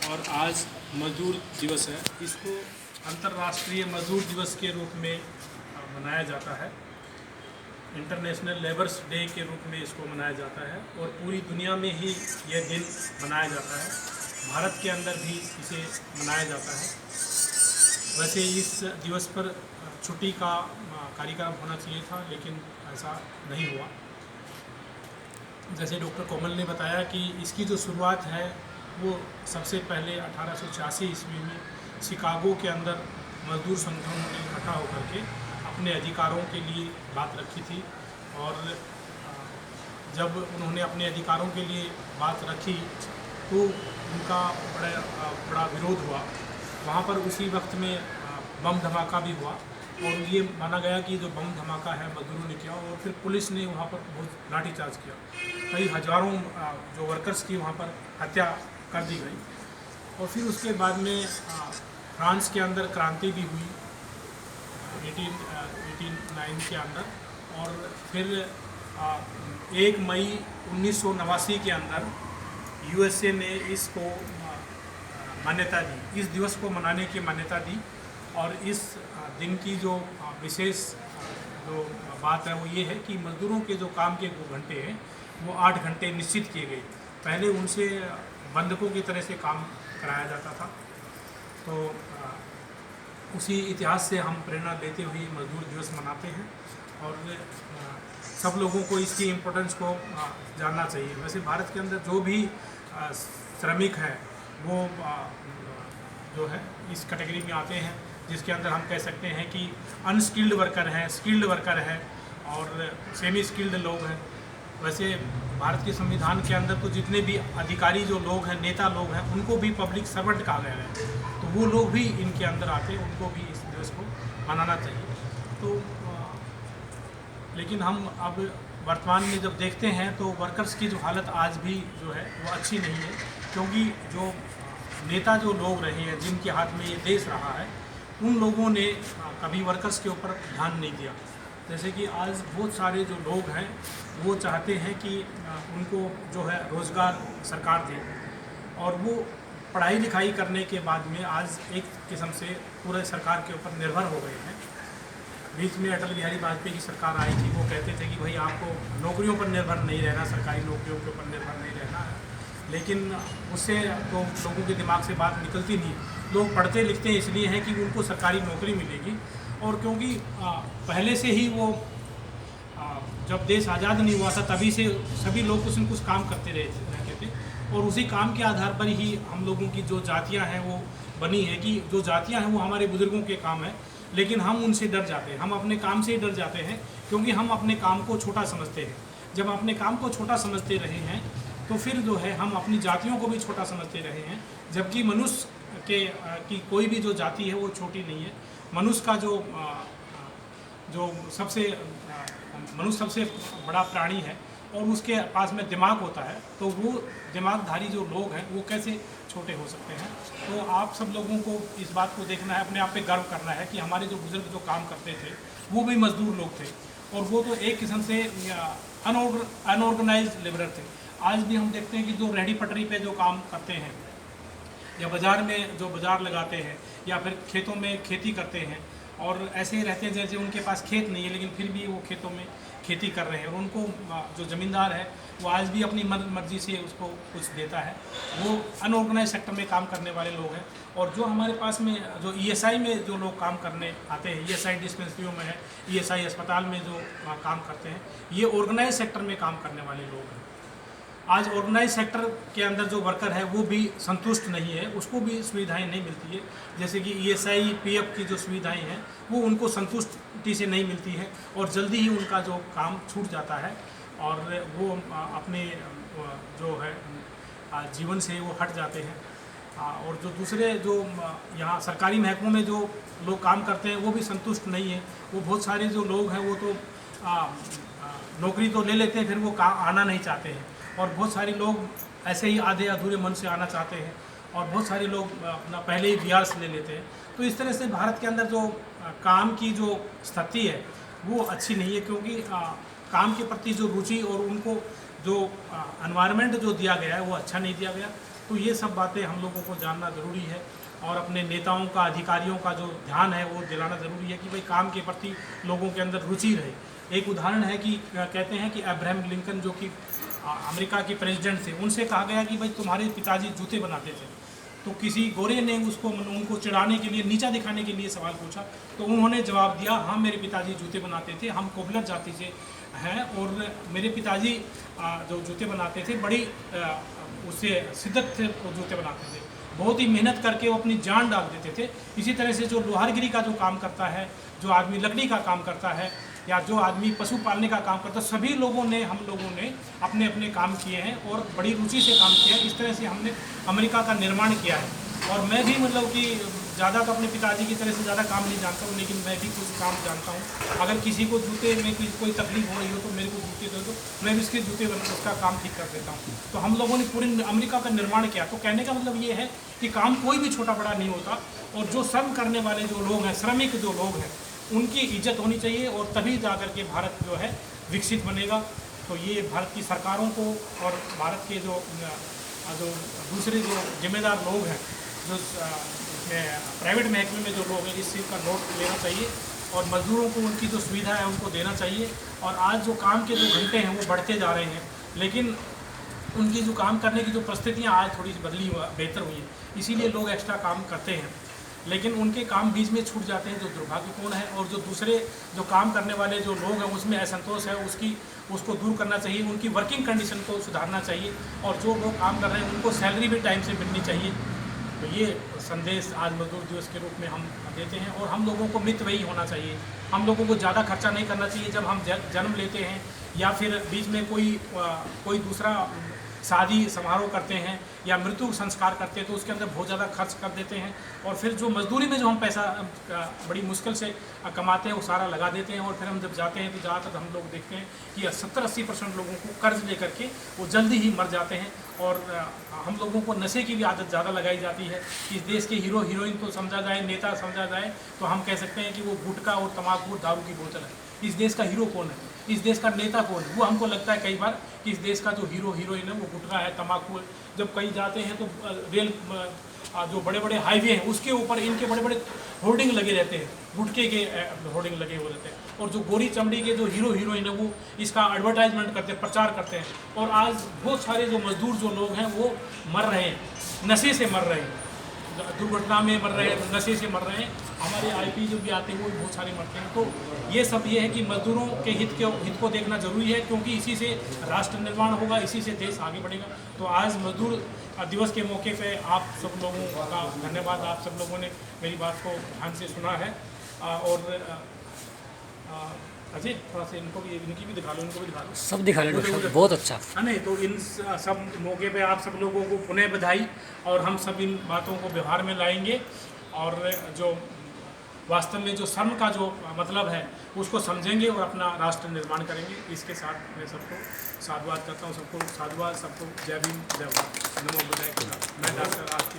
और आज मजदूर दिवस है। इसको अंतर्राष्ट्रीय मजदूर दिवस के रूप में मनाया जाता है। इंटरनेशनल लेबर्स डे के रूप में इसको मनाया जाता है और पूरी दुनिया में ही यह दिन मनाया जाता है। भारत के अंदर भी इसे मनाया जाता है। वैसे इस दिवस पर छुट्टी का कार्यक्रम होना चाहिए था, लेकिन ऐसा नहीं हुआ। जैसे डॉक्टर कोमल ने बताया कि इसकी जो शुरुआत है वो सबसे पहले 1886 ईस्वी में शिकागो के अंदर मजदूर संगठनों ने इकट्ठा होकर के अपने अधिकारों के लिए बात रखी थी। और जब उन्होंने अपने अधिकारों के लिए बात रखी तो उनका बड़ा विरोध हुआ। वहाँ पर उसी वक्त में बम धमाका भी हुआ और ये माना गया कि जो बम धमाका है मजदूरों ने किया, और फिर पुलिस ने वहाँ पर बहुत लाठीचार्ज किया। कई हजारों जो वर्कर्स की वहाँ पर हत्या कर दी गई। और फिर उसके बाद में फ्रांस के अंदर क्रांति भी हुई 1889 के अंदर। और फिर 1 मई 1989 के अंदर यूएसए ने इसको मान्यता दी, इस दिवस को मनाने की मान्यता दी। और इस दिन की जो विशेष जो बात है वो ये है कि मजदूरों के जो काम के 2 घंटे हैं वो 8 घंटे निश्चित किए गए। पहले उनसे बंधकों की तरह से काम कराया जाता था। तो उसी इतिहास से हम प्रेरणा लेते हुए मजदूर दिवस मनाते हैं और सब लोगों को इसकी इम्पोर्टेंस को जानना चाहिए। वैसे भारत के अंदर जो भी श्रमिक हैं वो जो है इस कैटेगरी में आते हैं, जिसके अंदर हम कह सकते हैं कि अनस्किल्ड वर्कर हैं, स्किल्ड वर्कर हैं और सेमी स्किल्ड लोग हैं। वैसे भारत के संविधान के अंदर तो जितने भी अधिकारी जो लोग हैं, नेता लोग हैं, उनको भी पब्लिक सर्वेंट कहा गया है। तो वो लोग भी इनके अंदर आते हैं, उनको भी इस दिवस को मनाना चाहिए। तो लेकिन हम अब वर्तमान में जब देखते हैं तो वर्कर्स की जो हालत आज भी जो है वो अच्छी नहीं है, क्योंकि जो नेता जो लोग रहे हैं, जिनके हाथ में ये देश रहा है, उन लोगों ने कभी वर्कर्स के ऊपर ध्यान नहीं दिया। जैसे कि आज बहुत सारे जो लोग हैं वो चाहते हैं कि उनको जो है रोज़गार सरकार दे, और वो पढ़ाई लिखाई करने के बाद में आज एक किस्म से पूरे सरकार के ऊपर निर्भर हो गए हैं। बीच में अटल बिहारी वाजपेयी की सरकार आई थी, वो कहते थे कि भाई आपको नौकरियों पर निर्भर नहीं रहना, सरकारी नौकरियों के ऊपर निर्भर नहीं रहना है। लेकिन उससे तो लोगों के दिमाग से बात निकलती नहीं। लोग पढ़ते लिखते हैं इसलिए हैं कि उनको सरकारी नौकरी मिलेगी, और क्योंकि पहले से ही वो जब देश आज़ाद नहीं हुआ था तभी से सभी लोग कुछ न कुछ काम करते रहते थे, और उसी काम के आधार पर ही हम लोगों की जो जातियां हैं वो बनी है। कि जो जातियां हैं वो हमारे बुजुर्गों के काम है, लेकिन हम उनसे डर जाते हैं, हम अपने काम से ही डर जाते हैं, क्योंकि हम अपने काम को छोटा समझते हैं। जब अपने काम को छोटा समझते रहे हैं तो फिर जो है हम अपनी जातियों को भी छोटा समझते रहे हैं, जबकि मनुष्य की कोई भी जो जाति है वो छोटी नहीं है। मनुष्य का जो मनुष्य सबसे बड़ा प्राणी है और उसके पास में दिमाग होता है, तो वो दिमागधारी जो लोग हैं वो कैसे छोटे हो सकते हैं। तो आप सब लोगों को इस बात को देखना है, अपने आप पे गर्व करना है कि हमारे जो बुजुर्ग जो काम करते थे वो भी मजदूर लोग थे, और वो तो एक किस्म से अनऑर्गेनाइज्ड लेबरर थे। आज भी हम देखते हैं कि जो रेहड़ी पटरी पे जो काम करते हैं, या बाज़ार में जो बाज़ार लगाते हैं, या फिर खेतों में खेती करते हैं, और ऐसे ही रहते हैं जैसे उनके पास खेत नहीं है लेकिन फिर भी वो खेतों में खेती कर रहे हैं। और उनको जो ज़मींदार है वो आज भी अपनी मर्जी से उसको कुछ देता है। वो अनऑर्गेनाइज सेक्टर में काम करने वाले लोग हैं। और जो हमारे पास में जो ईएसआई में जो लोग काम करने आते हैं, ईएसआई डिस्पेंसरियों में है, ईएसआई अस्पताल में जो काम करते हैं, ये ऑर्गेनाइज सेक्टर में काम करने वाले लोग हैं। आज ऑर्गेनाइज सेक्टर के अंदर जो वर्कर है वो भी संतुष्ट नहीं है, उसको भी सुविधाएं नहीं मिलती है। जैसे कि ईएसआई पीएफ की जो सुविधाएं हैं वो उनको संतुष्टि से नहीं मिलती है, और जल्दी ही उनका जो काम छूट जाता है, और वो अपने जो है जीवन से वो हट जाते हैं। और जो दूसरे जो यहाँ सरकारी महकमों में जो लोग काम करते हैं वो भी संतुष्ट नहीं है। वो बहुत सारे जो लोग हैं वो तो नौकरी तो ले लेते हैं, फिर वो आना नहीं चाहते हैं। और बहुत सारे लोग ऐसे ही आधे अधूरे मन से आना चाहते हैं, और बहुत सारे लोग अपना पहले ही बियास ले लेते हैं। तो इस तरह से भारत के अंदर जो काम की जो स्थिति है वो अच्छी नहीं है, क्योंकि काम के प्रति जो रुचि और उनको जो एनवायरनमेंट जो दिया गया है वो अच्छा नहीं दिया गया। तो ये सब बातें हम लोगों को जानना ज़रूरी है और अपने नेताओं का, अधिकारियों का जो ध्यान है वो दिलाना ज़रूरी है कि भाई काम के प्रति लोगों के अंदर रुचि रहे। एक उदाहरण है कि कहते हैं कि अब्राहम लिंकन जो कि अमेरिका के प्रेसिडेंट थे, उनसे कहा गया कि भाई तुम्हारे पिताजी जूते बनाते थे, तो किसी गोरे ने उनको चिढ़ाने के लिए, नीचा दिखाने के लिए सवाल पूछा, तो उन्होंने जवाब दिया, हाँ मेरे पिताजी जूते बनाते थे, हम कोबलर जाति से हैं और मेरे पिताजी जो जूते बनाते थे बड़ी उससे शिद्दत से वो जूते बनाते थे, बहुत ही मेहनत करके वो अपनी जान डाल देते थे। इसी तरह से जो लोहारगिरी का जो काम करता है, जो आदमी लकड़ी का काम करता है या जो आदमी पशु पालने का काम करता है, सभी लोगों ने, हम लोगों ने अपने अपने काम किए हैं और बड़ी रुचि से काम किया है। इस तरह से हमने अमेरिका का निर्माण किया है। और मैं भी मतलब कि ज़्यादा तो अपने पिताजी की तरह से ज़्यादा काम नहीं जानता हूँ, लेकिन मैं भी कुछ काम जानता हूँ। अगर किसी को जूते में कोई तकलीफ हो रही हो तो मेरे को जूते दे दो, मैं भी उसके जूते उसका काम ठीक कर देता हूँ। तो हम लोगों ने पूरे अमेरिका का निर्माण किया। तो कहने का मतलब ये है कि काम कोई भी छोटा बड़ा नहीं होता, और जो श्रम करने वाले जो लोग हैं, श्रमिक जो लोग हैं, उनकी इज्जत होनी चाहिए, और तभी जा कर के भारत जो है विकसित बनेगा। तो ये भारत की सरकारों को और भारत के जो दूसरे जो जिम्मेदार लोग हैं, जो प्राइवेट महकमे में जो लोग हैं, इस चीज़ का नोट लेना चाहिए और मजदूरों को उनकी जो सुविधा है उनको देना चाहिए। और आज जो काम के जो घंटे हैं वो बढ़ते जा रहे हैं, लेकिन उनकी जो काम करने की जो परिस्थितियाँ आज थोड़ी बदली बेहतर हुई है, इसीलिए लोग एक्स्ट्रा काम करते हैं, लेकिन उनके काम बीच में छूट जाते हैं, जो दुर्भाग्यपूर्ण है। और जो दूसरे जो काम करने वाले जो लोग हैं उसमें असंतोष है, उसको दूर करना चाहिए, उनकी वर्किंग कंडीशन को सुधारना चाहिए, और जो लोग काम कर रहे हैं उनको सैलरी भी टाइम से मिलनी चाहिए। तो ये संदेश आज मजदूर दिवस के रूप में हम देते हैं। और हम लोगों को मित्र वही होना चाहिए, हम लोगों को ज़्यादा खर्चा नहीं करना चाहिए। जब हम जन्म लेते हैं या फिर बीच में कोई दूसरा शादी समारोह करते हैं या मृत्यु संस्कार करते हैं, तो उसके अंदर बहुत ज़्यादा खर्च कर देते हैं, और फिर जो मजदूरी में जो हम पैसा बड़ी मुश्किल से कमाते हैं वो सारा लगा देते हैं। और फिर हम जब जाते हैं तो ज़्यादातर हम लोग देखते हैं कि 70-80% लोगों को कर्ज लेकर के वो जल्दी ही मर जाते हैं। और हम लोगों को नशे की भी आदत ज़्यादा लगाई जाती है। इस देश के हीरो हीरोइन को समझा जाए, नेता समझा जाए, तो हम कह सकते हैं कि वो गुटखा और तम्बाकू दारू की बोतल है। इस देश का हीरो कौन है, इस देश का नेता कौन है? वो हमको लगता है कई बार कि इस देश का जो हीरो हीरोइन है वो गुटखा है, तम्बाकू है। जब कहीं जाते हैं तो रेल जो बड़े बड़े हाईवे हैं उसके ऊपर इनके बड़े बड़े होर्डिंग लगे रहते हैं, गुटखे के होर्डिंग लगे हुए रहते हैं। और जो गोरी चमड़ी के जो हीरो हीरोइन है वो इसका एडवर्टाइजमेंट करते हैं, प्रचार करते हैं। और आज बहुत सारे जो मजदूर जो लोग हैं वो मर रहे हैं, नशे से मर रहे हैं, दुर्घटना में मर रहे हैं, नशे से मर रहे हैं। हमारे आईपी जो भी आते हैं वो भी बहुत सारे मरते हैं। तो ये सब ये है कि मजदूरों के हित को देखना जरूरी है, क्योंकि इसी से राष्ट्र निर्माण होगा, इसी से देश आगे बढ़ेगा। तो आज मजदूर दिवस के मौके पे आप सब लोगों का धन्यवाद। आप सब लोगों ने मेरी बात को ध्यान से सुना है। और अजय थोड़ा सा इनकी भी दिखा लो, इनको भी दिखा लो, सब दिखा लो, बहुत अच्छा है नहीं। तो इन सब मौके पे आप सब लोगों को पुनः बधाई, और हम सब इन बातों को व्यवहार में लाएंगे, और जो वास्तव में जो श्रम का जो मतलब है उसको समझेंगे और अपना राष्ट्र निर्माण करेंगे। इसके साथ मैं सबको साधुवाद करता हूँ, सबको साधुवाद, सबको जय भीम, जय भारत, नमो बुद्धाय। मैं डॉक्टर आज के